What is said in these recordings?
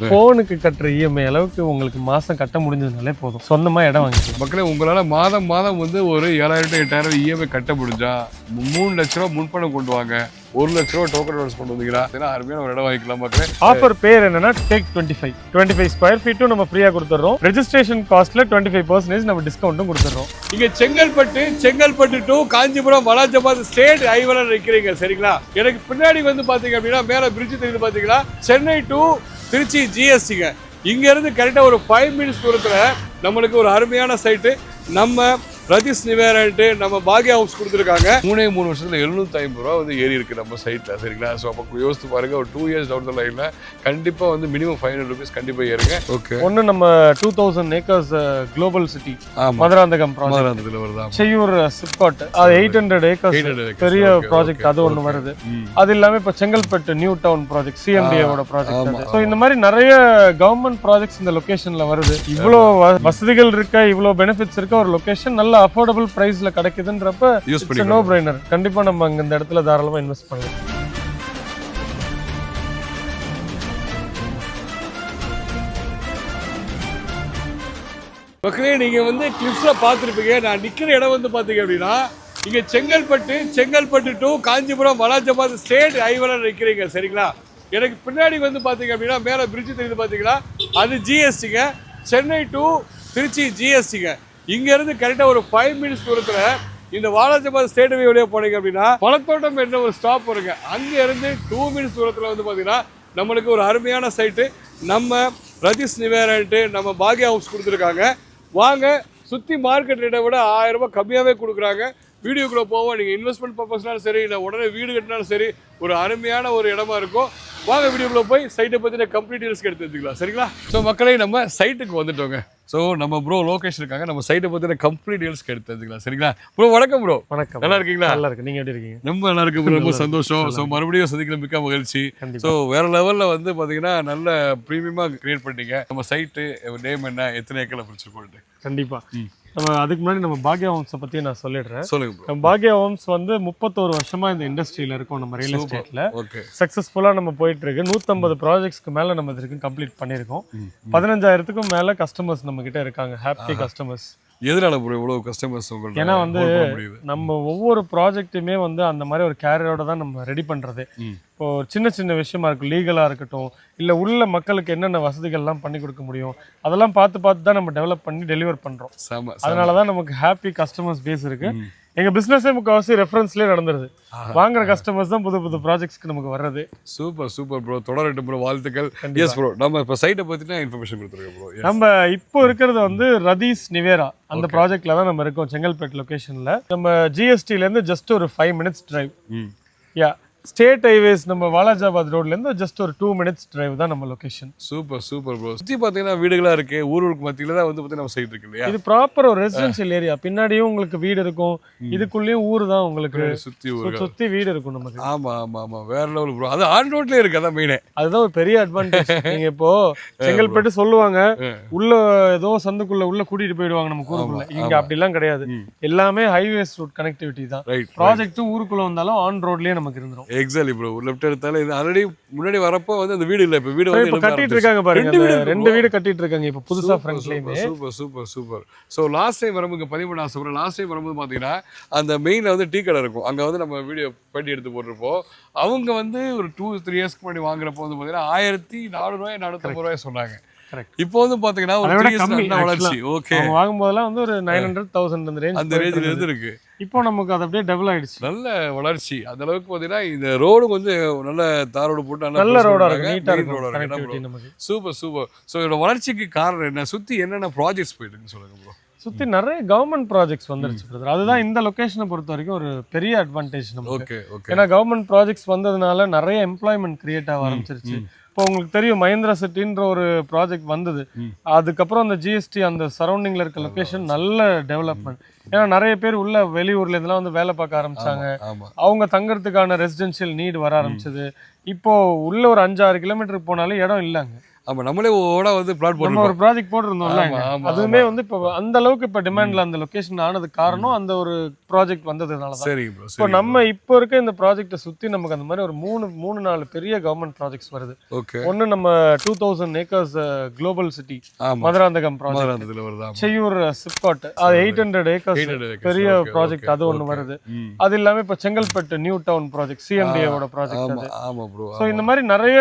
போனுக்கு கட்டுற இஎம்ஐ அளவுக்கு உங்களுக்கு மாசம் கட்ட முடிஞ்சதுனாலே போதும், சொந்தமா இடம் வாங்கிக்கலாம். மக்களே, உங்களால மாதம் மாதம் வந்து ஒரு 7000 8000 இஎம்ஐ கட்ட முடிஞ்சா 3 லட்ச ரூபா முன்பணம் கொண்டு வாங்க, 1 லட்ச ரூபா டோக்கன் அட்வான்ஸ் கொண்டு வந்தீங்கன்னா அருமையான ஒரு இடம் வாங்கிக்கலாம். மக்களே, ஆஃபர் பேர் என்னன்னா டேக் 25 ஸ்கொயர் ஃபீட்டும் நம்ம ஃப்ரீயா கொடுத்துறோம். ரெஜிஸ்ட்ரேஷன் காஸ்ட்ல 25% நம்ம டிஸ்கவுண்ட்டும் கொடுத்துறோம். இங்க செங்கல்பட்டு டு காஞ்சிபுரம் வலாஜபாத் ஸ்டேட் ஹைவேல நிக்கிறீங்க, சரிங்களா? எனக்கு பின்னாடி வந்து பாத்தீங்க அப்படின்னா மேல பிரிட்ஜ் தெரியுது பாத்தீங்களா, சென்னை டு திருச்சி ஜிஎஸ்டிங்க. இங்க இருந்து கரெக்டா ஒரு 5 மினிட்ஸ் தூரத்துல நம்மளுக்கு ஒரு அருமையான சைட்டு நம்ம ரதீஷ் நிவேரன்ட்டு நம்ம பாக்யா ஹவுஸ் கொடுத்துருக்காங்க. 3 வருஷத்துல 750 ரூபா வந்து ஏறி இருக்கு நம்ம சைட்ல, சரிங்களா? ஸோ அப்போ யோசித்து பாருங்க, ஒரு 2 இயர்ஸ் டவுன் த லைன்ல கண்டிப்பா வந்து மினிமம் 500 rupees கண்டிப்பா ஏறுங்க. ஓகே, ஒன்னு நம்ம 2000 acres global city Madurantakam project வருது, செய்யூர் சிப்காட் அது 800 ஏக்கர்ஸ் பெரிய ப்ராஜெக்ட், அது ஒன்று வருது. அது இல்லாம இப்போ செங்கல்பட்டு நியூ டவுன் ப்ராஜெக்ட் சிஎம்டிஏவோட ப்ராஜெக்ட். ஸோ இந்த மாதிரி நிறைய கவர்மெண்ட் ப்ராஜெக்ட்ஸ் இந்த லொகேஷன்ல வருது. இவ்வளோ வசதிகள் இருக்க, இவ்வளோ பெனிஃபிட்ஸ் இருக்க ஒரு லொகேஷன் நல்ல அஃபோர்டபுள் பிரைஸ்ல கிடைக்குதுன்றப்ப இட்ஸ் நோ பிரைனர். கண்டிப்பா நம்ம அங்க இந்த இடத்துல தாராளமா இன்வெஸ்ட் பண்ணலாம். மக்களே, நீங்க வந்து கிளிப்ஸ்ல பார்த்துருப்பீங்க. நான் நிக்கிற இடம் வந்து பாத்தீங்க அப்படின்னா இங்க செங்கல்பட்டு டு காஞ்சிபுரம் வலாஜபாத் ஸ்டேட் ஹைவேல நிக்கிறீங்க, சரிங்களா? எனக்கு பின்னாடி வந்து பாத்தீங்க அப்படின்னா மேல பிரிட்ஜ் தெரியுது பாத்தீங்களா, அது ஜிஎஸ்டிங்க. சென்னை டு திருச்சி ஜிஎஸ்டிங்க. இங்க இருந்து கரெக்டா ஒரு 5 மினிட்ஸ் தூரத்துல இந்த வாலாஜபாத் ஸ்டேட் ஹைவே வழியா போனீங்க அப்படின்னா பழத்தோட்டம் என்ற ஒரு ஸ்டாப் வருங்க. அங்க இருந்து 2 மினிட்ஸ் தூரத்துல வந்து பாத்தீங்கன்னா நம்மளுக்கு ஒரு அருமையான சைட்டு நம்ம ரதீஷ் நிவேரன்ட்டு நம்ம பாக்யா ஹவுஸ் கொடுத்துருக்காங்க. வாங்க, சுத்தி மார்க்கெட் ரேட்டை விட 1000 ரூபாய் கம்மியாவே கொடுக்குறாங்க. வீடியோக்குள்ள போவோம். நீங்க இன்வெஸ்ட்மெண்ட் பர்பஸ்னாலும் சரி, இல்லை உடனே வீடு கட்டினாலும் சரி, ஒரு அருமையான ஒரு இடமா இருக்கும். வாங்க வீடியோக்குள்ள போய் சைட்டை பத்தின கம்ப்ளீட் டீடைல்ஸ் எடுத்து வச்சுக்கலாம், சரிங்களா? ஸோ மக்களே, நம்ம சைட்டுக்கு வந்துட்டோங்க. ஸோ நம்ம ப்ரோ லோகேஷ் இருக்காங்க, நம்ம சைட்டை பத்தின கம்ப்ளீட் டீடைல்ஸ் எடுத்து வச்சுக்கலாம், சரிங்களா? ப்ரோ வணக்கம். ப்ரோ வணக்கம். நல்லா இருக்கீங்களா? நல்லா இருக்கு. நீங்க எப்படி இருக்கீங்க? ரொம்ப நல்லா இருக்கு ப்ரோ, ரொம்ப சந்தோஷம். ஸோ மறுபடியும் சந்திக்கல, மிக்க மகிழ்ச்சி. ஸோ வேற லெவல்ல வந்து பாத்தீங்கன்னா நல்ல ப்ரீமியமா கிரியேட் பண்ணிட்டீங்க. நம்ம சைட்டு நேம் என்ன, எத்தனை ஏக்கர்ல பிடிச்சிருக்கோம்? கண்டிப்பா நம்ம அதுக்கு முன்னாடி நம்ம பாக்யா ஹோம்ஸை பற்றி நான் சொல்லிடுறேன். சொல்லுங்க. நம்ம பாக்யா ஹோம்ஸ் வந்து 31 வருஷமா இந்த இண்டஸ்ட்ரியில இருக்கோம். நம்ம ரியல் எஸ்டேட்ல சக்ஸஸ்ஃபுல்லாக நம்ம போயிட்டு இருக்கு. 150 ப்ராஜெக்ட்ஸ்க்கு மேலே நம்ம இதுக்கு கம்ப்ளீட் பண்ணியிருக்கோம். 15,000க்கும் மேலே கஸ்டமர்ஸ் நம்ம கிட்ட இருக்காங்க, ஹாப்பி கஸ்டமர்ஸ். எதனால ப்ரோ இவ்வளோ கஸ்டமர்ஸ் உங்களுக்கு? ஏன்னா வந்து நம்ம ஒவ்வொரு ப்ராஜெக்ட்டுமே வந்து அந்த மாதிரி ஒரு கேரியரோட தான் நம்ம ரெடி பண்ணுறது. இப்போ சின்ன சின்ன விஷயமா இருக்கும், லீகலாக இருக்கட்டும், இல்லை உள்ள மக்களுக்கு என்னென்ன வசதிகள்லாம் பண்ணி கொடுக்க முடியும், அதெல்லாம் பார்த்து தான் நம்ம டெவலப் பண்ணி டெலிவர் பண்ணுறோம். அதனால தான் நமக்கு ஹாப்பி கஸ்டமர்ஸ் பேஸ் இருக்கு. எங்க பிசினஸே முக்கால்வாசி ரெஃபரன்ஸ்லேயே நடந்துருது. வாங்குற கஸ்டமர்ஸ் தான் புது ப்ராஜெக்ட்ஸ்க்கு நமக்கு வர்றது. சூப்பர் ப்ரோ, தொடரட்டும் ப்ரோ, வாழ்த்துக்கள். எஸ் ப்ரோ, நம்ம இப்போ சைட்டை பற்றின இன்ஃபர்மேஷன் கொடுத்துருக்கோம் ப்ரோ. நம்ம இப்போ இருக்கிறது வந்து ரதீஷ் நிவேரா அந்த ப்ராஜெக்ட்ல தான் நம்ம இருக்கோம், செங்கல்பேட் லொகேஷன்ல. நம்ம ஜிஎஸ்டிலேருந்து ஜஸ்ட் ஒரு 5 மினிட்ஸ் டிரைவ். யா, ஸ்டேட் ஹைவேஸ் நம்ம வாலாஜாபாத் ரோட்ல இருந்து ஜஸ்ட் ஒரு 2 மினிட்ஸ் டிரைவ் தான் நம்ம லொகேஷன். Super bro. சுத்தி பாத்தீங்கன்னா வீடுகளா இருக்கு, ஊருக்கு மத்தியில தான் வந்து பாத்தீங்கன்னா நம்ம சைட் இருக்கு இல்லையா? இது ப்ராப்பர் ஒரு ரெசிடென்ஷியல் ஏரியா. பின்னாடியும் உங்களுக்கு வீடு இருக்கும், இதுக்குள்ளேயும் ஊர் தான் உங்களுக்கு சுத்தி வீடு இருக்கும் நமக்கு. ஆமா, வேற லெவல் ப்ரோ. அது ஆன் ரோட்லயே இருக்கு, அதான் மெயினே. அதுதான் ஒரு பெரிய அட்வான்டேஜ். நீங்க இப்போ செங்கல்பட்டு சொல்லுவாங்க, உள்ள ஏதோ சந்துக்குள்ள உள்ள கூட்டிட்டு போயிடுவாங்க நம்ம ஊருக்குள்ள. இங்க அப்படிலாம் கிடையாது, எல்லாமே ஹைவேஸ் ரூட் கனெக்டிவிட்டி தான். ப்ராஜெக்ட்டும் ஊருக்குள்ள வந்தாலும் ஆன் ரோட்லயே நமக்கு இருந்துரும். Exactly bro. லெஃப்ட் எடுத்தாலே இது ஆல்ரெடி முன்னாடி வரப்போ வந்து அந்த வீடு இல்ல, இப்ப வீடு வந்து கட்டிட்டு இருக்காங்க பாருங்க. 2 வீடு கட்டிட்டு இருக்காங்க இப்ப புதுசா ஃப்ரண்ட்லயே. சூப்பர். சோ லாஸ்ட் டைம் வரும்போது 13 ஆசைப்படுறேன். லாஸ்ட் டைம் வரும்போது பாத்தீங்கன்னா அந்த மெயின்ல வந்து டீ கடை இருக்கும். அங்க வந்து நம்ம வீடியோ பேட்டி எடுத்து போட்டிருப்போம். அவங்க வந்து ஒரு 2-3 இயர்ஸ்க்கு முன்னாடி வாங்குறப்போ வந்து பாத்தீங்கன்னா 1400 ரூபாய் 450 ரூபாய் சொன்னாங்க. இப்போ வந்து பாத்தீங்கன்னா ஒரு 3 இயர்ஸ் வளர்ச்சி. ஓகே, வாங்கும் போதெல்லாம் வந்து ஒரு 900,000 அந்த ரேஞ்சில இருக்கு. இப்போ நமக்கு அது அப்படியே டபுள் ஆயிடுச்சு. நல்ல வளர்ச்சி. அந்த அளவுக்கு பாத்தீங்கன்னா இந்த ரோடு கொஞ்சம் நல்ல தார் ரோடு போட்டு நல்ல ரோடா இருக்கு, நீட்டா இருக்கு. சூப்பர். சோ இதோட வளர்ச்சிக்கு காரணம் என்ன? சுத்தி என்னென்ன ப்ராஜெக்ட்ஸ் போயிட்டு இருக்குன்னு சொல்லுங்க ப்ரோ. சுத்தி நிறைய கவர்மெண்ட் ப்ராஜெக்ட்ஸ் வந்துருச்சு பிரதர். அதுதான் இந்த லொகேஷனை பொறுத்த வரைக்கும் ஒரு பெரிய அட்வான்டேஜ் நமக்கு. ஏன்னா கவர்மெண்ட் ப்ராஜெக்ட்ஸ் வந்ததுனால நிறைய எம்ப்ளாய்மெண்ட் கிரியேட் ஆக ஆரம்பிச்சிருச்சு. இப்போ உங்களுக்கு தெரியும், மஹிந்திரா சிட்டின்ற ஒரு ப்ராஜெக்ட் வந்தது. அதுக்கப்புறம் அந்த ஜிஎஸ்டி அந்த சரௌண்டிங்ல இருக்க லொகேஷன் நல்ல டெவலப்மெண்ட். ஏன்னா நிறைய பேர் உள்ள வெளியூர்ல இதெல்லாம் வந்து வேலை பார்க்க ஆரம்பிச்சாங்க. அவங்க தங்கறதுக்கான ரெசிடென்ஷியல் நீட் வர ஆரம்பிச்சது. இப்போ உள்ள ஒரு 5-6 கிலோமீட்டருக்கு போனாலே இடம் இல்லைங்க. ஆமா நம்மளே ஓடா வந்து பிளாட் நம்ம போடுறோம். ஒரு ப்ராஜெக்ட் போட்டிருந்தோம்ல, ஆமா, ஆமா, அதுவுமே வந்து இப்போ அந்த அளவுக்கு இப்போ டிமாண்ட்ல அந்த லொகேஷன் ஆனது காரணம் அந்த ஒரு ப்ராஜெக்ட் வந்ததுனால தான். சரிங்க ப்ரோ. இப்போ நம்ம இப்போ இருக்க இந்த ப்ராஜெக்ட்டை சுற்றி நமக்கு அந்த மாதிரி ஒரு 3-4 பெரிய கவர்மெண்ட் ப்ராஜெக்ட்ஸ் வருது. ஓகே. ஒன்று நம்ம 2000 ஏக்கர்ஸ் குளோபல் சிட்டி ஆமா. மதுராந்தகம் ப்ராஜெக்ட், மதுராந்தகத்துல வருது. ஆமா. செய்யூர் சிப்காட், அது 800 ஏக்கர்ஸ் பெரிய ப்ராஜெக்ட், அது ஒன்று வருது. அது இல்லாமல் இப்போ செங்கல்பட்டு நியூ டவுன் ப்ராஜெக்ட், சிஎம்டிஏவோட ப்ராஜெக்ட் அது. ஆமா ப்ரோ. ஸோ இந்த மாதிரி நிறைய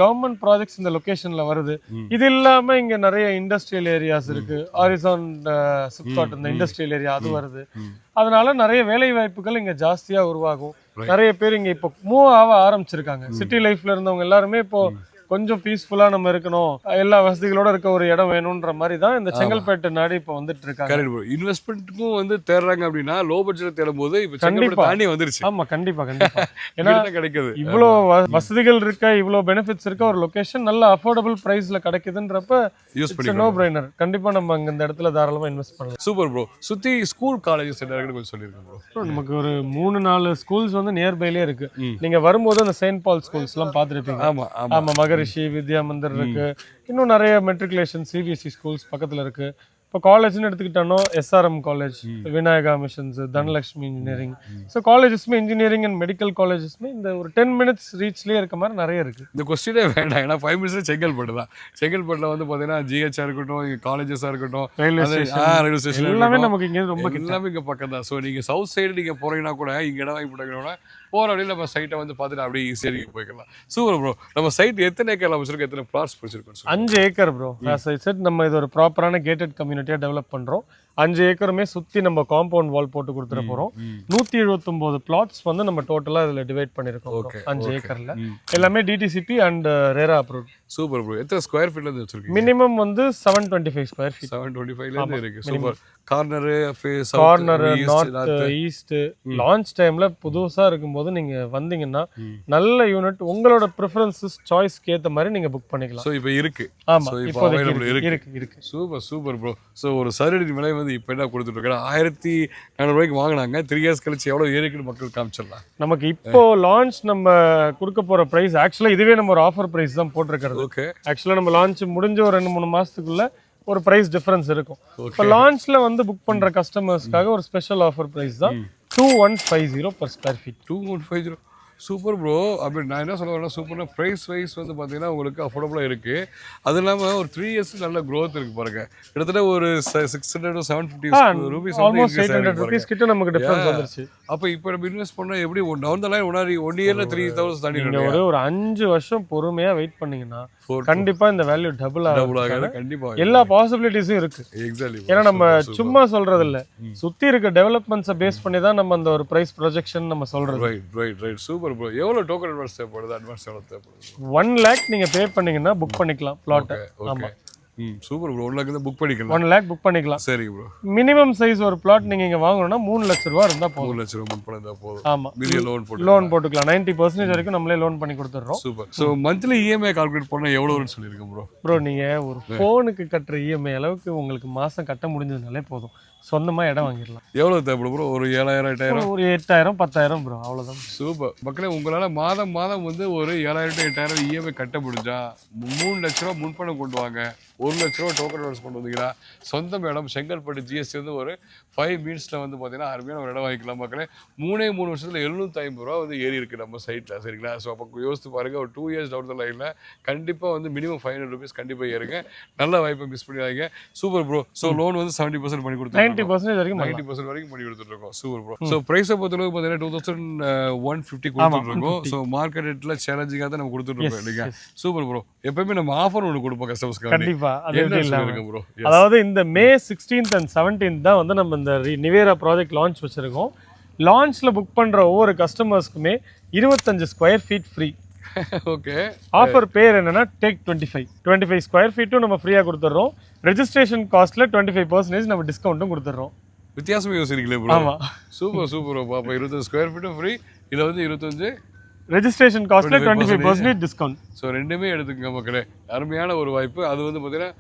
கவர்மெண்ட் ப்ராஜெக்ட்ஸ் இந்த லொகேஷன்ல வருது. இது இல்லாம இங்க நிறைய இண்டஸ்ட்ரியல் ஏரியாஸ் இருக்கு. ஹாரிசான் சிப்காட் இந்த இண்டஸ்ட்ரியல் ஏரியா அது வருது. அதனால நிறைய வேலை வாய்ப்புகள் இங்க ஜாஸ்தியா உருவாகும். நிறைய பேர் இங்க இப்போ மூவ் ஆக ஆரம்பிச்சிருக்காங்க. சிட்டி லைஃப்ல இருந்தவங்க எல்லாருமே இப்போ கொஞ்சம் பீஸ்ஃபுல்லா நம்ம இருக்கணும், எல்லா வசதிகளோட இருக்க ஒரு இடம் வேணும்ன்ற மாதிரி தான் இந்த செங்கல்பேட்டு நாடு இப்போ வந்துட்டு இருக்காங்க. Correct bro. இன்வெஸ்ட்மெண்ட்டுக்கும் வந்து தேடுறாங்க அப்படின்னா லோ பட்ஜெட் தேடும்போது இப்போ செங்கல்பட்டு தாண்டி வந்துருச்சு. ஆமா கண்டிப்பா கண்டிப்பா. ஏன்னா கிடைக்குது இவ்வளோ வசதிகள் இருக்க, இவ்வளோ பெனிஃபிட்ஸ் இருக்க ஒரு லொகேஷன் நல்ல அஃபோர்டபுள் பிரைஸ்ல கிடைக்குதுன்றப்ப யூஸ் பண்ணி நோ பிரைனர். கண்டிப்பா நம்ம அங்க இந்த இடத்துல தாராளமா இன்வெஸ்ட் பண்ணலாம். Super bro. சுத்தி ஸ்கூல் காலேஜஸ் என்ன இருக்குன்னு கொஞ்சம் சொல்லிருக்கேன் ப்ரோ. நமக்கு ஒரு 3-4 ஸ்கூல்ஸ் வந்து நியர்பைலே இருக்கு. நீங்க வரும்போது அந்த செயின்ட் பால் ஸ்கூல்ஸ் எல்லாம் பார்த்துருப்பீங்க. ஆமா ஆமா, மகரிஷி, வித்யா மந்திர் இருக்கு. இன்னும் நிறைய மெட்ரிகுலேஷன் சிபிஎஸ்சி ஸ்கூல்ஸ் பக்கத்துல இருக்கு. இப்போ காலேஜ்னு எடுத்துக்கிட்டோம்னா SRM college, Vinayaka missions, Dhanalakshmi engineering. So காலேஜஸ்மே இன்ஜினியரிங் அண்ட் மெடிக்கல் காலேஜஸ்மே இந்த ஒரு 10 minutes ரீச்லேயே இருக்க மாதிரி நிறைய இருக்கு. இந்த கொஸ்டினே வேண்டாம், ஏன்னா 5 minutes செங்கல்பட்டு தான். செங்கல்பட்டில் வந்து பார்த்தீங்கன்னா ஜிஹெச்ஆ இருக்கட்டும், காலேஜஸாக இருக்கட்டும், ரயில்வே ஸ்டேஷன் எல்லாமே நமக்கு இங்கே ரொம்ப எல்லாமே இங்கே பக்கம் தான். ஸோ நீங்கள் சவுத் சைடு நீங்கள் போகிறீங்கன்னா கூட இங்கே இடம் வாங்கி போட்டீங்கன்னா போகிற வழியில் நம்ம சைட்டை வந்து பார்த்துட்டு அப்படியே ஈஸியாக நீங்கள் போய்க்கலாம். Super bro. நம்ம சைட் எத்தனை ஏக்கர் வச்சிருக்கோம், எத்தனை பிளாட்ஸ் பிடிச்சிருக்கோம்? 5 ஏக்கர் ப்ரோ. நம்ம இது ஒரு ப்ராப்பரான கேட்டட் கம்யூனிட்டியாக டெவலப் பண்ணுறோம். 5 ஏக்கருமே சுற்றி நம்ம காம்பவுண்ட் வால் போட்டு கொடுத்துட போகிறோம். 179 பிளாட்ஸ் வந்து நம்ம டோட்டலாக இதில் டிவைட் பண்ணியிருக்கோம் 5 ஏக்கரில். எல்லாமே DTCP and RERA approved. Super bro. எத்தனை ஸ்கொயர் ஃபீட்லேருந்து வச்சிருக்கீங்க? மினிமம் வந்து 725 ஸ்கொயர் ஃபீட். 725லேருந்து இருக்குது. Super. Corner, north, east. Launch டைம்ல புதுசா இருக்கும்போது நீங்க வந்தீங்கன்னா நல்ல யூனிட் உங்களோட ப்ரிஃபரன்சஸ் சாய்ஸ்க்கு ஏத்த மாதிரி நீங்க புக் பண்ணிக்கலாம். சோ இப்போ இருக்கு. ஆமா, இப்போ அவைலபிள் இருக்கு. Super bro. சோ ஒரு சதுரடி விலை வந்து இப்போ என்ன கொடுத்துட்டு இருக்காங்க? 1400 ரூபாய்க்கு வாங்குனாங்க. 3 இயர்ஸ் கழிச்சு எவ்வளவு ஏறிக்குன்னு மக்கள் காமிச்சிடலாம். நமக்கு இப்போ லான்ச் நம்ம கொடுக்க போற பிரைஸ் ஆக்சுவலா இதுவே நம்ம ஒரு ஆஃபர் பிரைஸ் தான் போட்டிருக்கிறது. ஓகே. ஆக்சுவலா நம்ம லான்ச் முடிஞ்ச ஒரு 2-3 மாசத்துக்குள்ள ஒரு பிரைஸ் டிஃபரன்ஸ் இருக்கும். இப்போ லான்ச்ல வந்து புக் பண்ற கஸ்டமர்ஸ்க்காக ஒரு ஸ்பெஷல் ஆஃபர் பிரைஸ் தான் 2150 per square feet. 2150. Super bro. அப்படி நான் என்ன சொல்ல வரேன்னா, சூப்பராக ப்ரைஸ் வைஸ் வந்து பார்த்தீங்கன்னா உங்களுக்கு அஃபோர்டபுளாக இருக்குது. அது இல்லாமல் ஒரு 3 இயர்ஸ் நல்ல க்ரோத் இருக்குது பாருங்க. கிட்டத்தட்ட ஒரு 600 to 750 ரூபீஸ், ஆல்மோஸ்ட் 800 ரூபீஸ் கிட்ட நமக்கு டிஃபரன்ஸ் வந்துருச்சு. அப்போ இப்போ நம்ம இன்வெஸ்ட் பண்ணால் எப்படி டவுன் த லைன் 1 இயர்ல 3000 தாண்டி நீங்கள் ஒரு 5 வருஷம் பொறுமையாக வெயிட் பண்ணீங்கன்னா கண்டிப்பாக இந்த வேல்யூ டபுள் ஆகும். கண்டிப்பாக எல்லா பாசிபிலிட்டிஸும் இருக்கு. எக்ஸாக்ட்லி. ஏன்னா நம்ம சும்மா சொல்றது இல்லை, சுற்றி இருக்க டெவலப்மெண்ட்ஸை பேஸ் பண்ணி தான் நம்ம அந்த ஒரு ப்ரைஸ் ப்ரொஜெக்ஷன் நம்ம சொல்றது. ரைட். Super bro. எவ்வளவு டோக்கன் அட்வான்ஸ் தேவைப்படுது? அட்வான்ஸ் எவ்வளவு தேவைப்படுது? 1 lakh நீங்க பே பண்ணீங்கன்னா புக் பண்ணிக்கலாம் பிளாட். ஆமா. Super bro. 1 lakh தான் புக் பண்ணிக்கலாம். 1 lakh புக் பண்ணிக்கலாம். சரி ப்ரோ. மினிமம் சைஸ் ஒரு பிளாட் நீங்க இங்க வாங்கணும்னா 3 லட்சம் ரூபாய் இருந்தா போதும். 3 லட்சம் ரூபாய் பணம் இருந்தா போதும். ஆமா. மீதி லோன் போட்டுக்கலாம். 90% வரைக்கும் நம்மளே லோன் பண்ணி கொடுத்துறோம். Super. So monthly EMI calculate பண்ணா எவ்வளவு வரும்னு சொல்லிருக்கேன் ப்ரோ. நீங்க ஒரு போனுக்கு கட்டுற இஎம்ஐ அளவுக்கு உங்களுக்கு மாசம் கட்ட முடிஞ்சதுனாலே போதும். சொந்தமா இடம் வாங்கிடலாம். எவ்வளவு தேவைப்படும் ப்ரோ? ஒரு 7000 8000, ஒரு 8000 10000 ப்ரோ, அவ்வளவுதான். சூப்பர். மக்களே, உங்களால மாதம் வந்து ஒரு 7000 to 8000 இஎம்ஐ கட்ட முடிஞ்சா 3 லட்ச ரூபா முன்பணம் கொண்டு வாங்க, 1 லட்ச ரூபா டோக்கன் அட்வான்ஸ் கொண்டு வந்தீங்கன்னா சொந்தம் இடம் செங்கல்பட்டு ஜிஎஸ்டி வந்து ஒரு 5 மினிட்ஸ்ல வந்து பார்த்தீங்கன்னா அருமையான ஒரு இடம் வாங்கிக்கலாம். மக்களே, 3 வருஷத்துல 750 ரூபா வந்து ஏறி இருக்கு நம்ம சைட்ல. சரிங்களா? ஸோ அப்போ யோசித்து பாருங்க, ஒரு 2 இயர்ஸ் டவுன் த லைன்ல கண்டிப்பா வந்து மினிமம் 500 ரூபீஸ் கண்டிப்பா ஏறுங்க. நல்ல வாய்ப்பை மிஸ் பண்ணிடாதீங்க. Super bro. ஸோ லோன் வந்து 70% பண்ணி கொடுத்து 90% வரைக்கும் 90% வரைக்கும் பண்ணி கொடுத்துட்டு இருக்கோம். Super bro. ஸோ பிரைஸை பொறுத்தளவுக்கு பார்த்தீங்கன்னா 2150 கொடுத்துட்டு இருக்கோம். ஸோ மார்க்கெட் ரேட்ல சேலஞ்சிங்காக தான் நம்ம கொடுத்துட்டு இருக்கோம் இல்லைங்க. Super bro. எப்பவுமே நம்ம ஆஃபர் ஒன்று கொடுப்போம் கஸ்டமர்ஸ்க்கு. கண்டிப்பா. அதாவது இந்த மே 16th and 17th தான் வந்து நம்ம இந்த நிவேரா ப்ராஜெக்ட் லான்ச் வச்சிருக்கோம். லான்ச்ல புக் பண்ற ஒவ்வொரு கஸ்டமர்ஸ்க்குமே 25 square feet free. Okay. Offer பேர் என்னன்னா டேக் 25 ஸ்கொயர் ஃபீட்டும் நம்ம ஃப்ரீயா கொடுத்துறோம். ரெஜிஸ்ட்ரேஷன் காஸ்ட்ல 25% நம்ம டிஸ்கவுண்ட்டும் கொடுத்துறோம். வித்தியாசமா யோசிக்கிறீங்களே ப்ரோ. ஆமா. Super bro. அப்ப 25 ஸ்கொயர் ஃபீட்டும் ஃப்ரீ, இதுல வந்து 25 ரெஜிஸ்ட்ரேஷன் காஸ்ட்ல 25% டிஸ்கவுண்ட். ஸோ ரெண்டுமே எடுத்துக்கங்க மக்களே. அருமையான ஒரு வாய்ப்பு. அது வந்து பார்த்தீங்கன்னா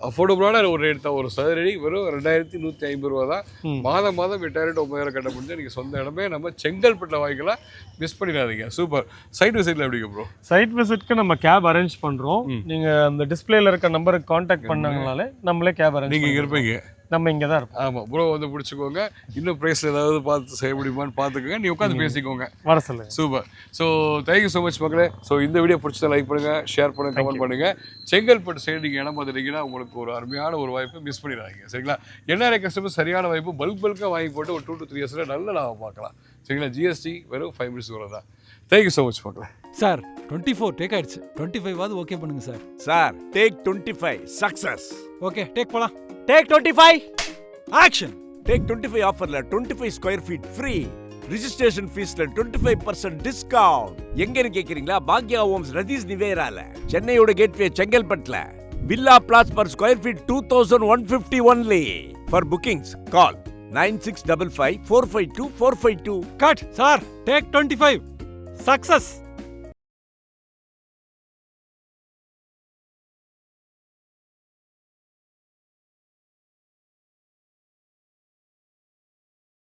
அஃபோர்டபுளான ஒரு ரேட் தான். ஒரு சதுரடி வெறும் 2150 ரூபா தான். மாதம் 8000 9000 கட்ட முடிஞ்சா நீங்கள் சொந்த இடமே நம்ம செங்கல்பட்டில் வாங்கிக்கலாம். மிஸ் பண்ணிடாதீங்க. சூப்பர். சைட் விசிட்ல எப்படிங்க ப்ரோ? சைட் விசிட்க்கு நம்ம கேப் அரேஞ்ச் பண்றோம். நீங்க அந்த டிஸ்பிளேல இருக்க நம்பருக்கு காண்டாக்ட் பண்ணாங்கனாலே நம்மளே கேப் அரேஞ்ச். நீங்க இங்க இருப்பீங்க? நம்ம இங்கே தான் இருப்போம். ஆமாம், ப்ரோ வந்து பிடிச்சிக்கோங்க. இன்னும் ப்ரைஸில் ஏதாவது பார்த்து செய்ய முடியுமான்னு பார்த்துக்கோங்க. நீ உட்காந்து பேசிக்கோங்க. வர சொல்லுங்க. Super. So thank you so much மக்களே. ஸோ இந்த வீடியோ பிடிச்சதை லைக் பண்ணுங்கள், ஷேர் பண்ணுங்கள், கமெண்ட் பண்ணுங்கள். செங்கல்பட்டு சைடு நீங்கள் இடம் பார்த்துட்டீங்கன்னா உங்களுக்கு ஒரு அருமையான ஒரு வாய்ப்பு மிஸ் பண்ணிடாதீங்க. சரிங்களா? என்ஆர்ஐ கஸ்டமர் சரியான வாய்ப்பு. பல்காக வாங்கி போட்டு ஒரு 2 to 3 இயர்ஸில் நல்ல லாபம் பார்க்கலாம். சரிங்களா? ஜிஎஸ்டி வெறும் 5 minutes வர தான். தேங்க்யூ ஸோ மச் மக்களே. சார் 24 டேக் ஆயிடுச்சு. 25 வாது ஓகே பண்ணுங்க sir. Sir take 25 success. Okay take போலாம். Take 25 action. டேக் 25 ஆஃபர்ல 25 ஸ்கொயர் ஃபீட் ஃப்ரீ. ரிஜிஸ்ட்ரேஷன் ஃபீஸ்ல 25% டிஸ்கவுண்ட். எங்க கேக்குறீங்களா? பாக்யா ஹோம்ஸ் ரதீஸ் நிவேரால, சென்னையோட கேட்வே செங்கல்பட்டுல. Villa flats per square feet 2150 only. For bookings call 9655 452 452. Cut sir. Take 25 success.